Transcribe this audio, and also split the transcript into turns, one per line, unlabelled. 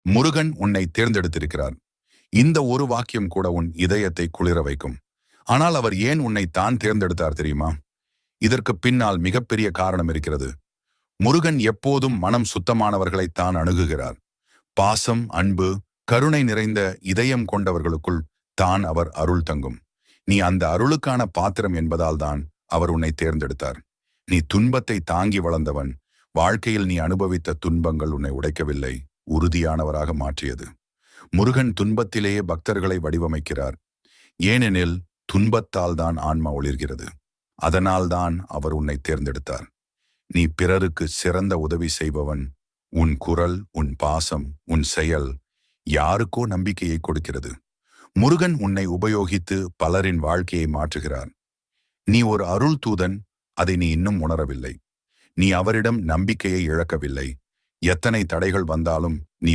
முருகன் உன்னை தேர்ந்தெடுத்திருக்கிறார். இந்த ஒரு வாக்கியம் கூட உன் இதயத்தை குளிர வைக்கும். ஆனால் அவர் ஏன் உன்னை தான் தேர்ந்தெடுத்தார் தெரியுமா? இதற்கு பின்னால் மிகப்பெரிய காரணம் இருக்கிறது. முருகன் எப்போதும் மனம் சுத்தமானவர்களை தான் அணுகுகிறார். பாசம், அன்பு, கருணை நிறைந்த இதயம் கொண்டவர்களுக்குள் தான் அவர் அருள் தங்கும். நீ அந்த அருளுக்கான பாத்திரம் என்பதால் தான் அவர் உன்னை தேர்ந்தெடுத்தார். நீ துன்பத்தை தாங்கி வளர்ந்தவன். வாழ்க்கையில் நீ அனுபவித்த துன்பங்கள் உன்னை உடைக்கவில்லை, உறுதியானவராக மாற்றியது. முருகன் துன்பத்திலேயே பக்தர்களை வடிவமைக்கிறார். ஏனெனில் துன்பத்தால் தான் ஆன்மா ஒளிர்கிறது. அதனால்தான் அவர் உன்னை தேர்ந்தெடுத்தார். நீ பிறருக்கு சிறந்த உதவி செய்பவன். உன் குரல், உன் பாசம், உன் செயல் யாருக்கோ நம்பிக்கையை கொடுக்கிறது. முருகன் உன்னை உபயோகித்து பலரின் வாழ்க்கையை மாற்றுகிறார். நீ ஒரு அருள் தூதன், அதை நீ இன்னும் உணரவில்லை. நீ அவரிடம் நம்பிக்கையை இழக்கவில்லை. எத்தனை தடைகள் வந்தாலும் நீ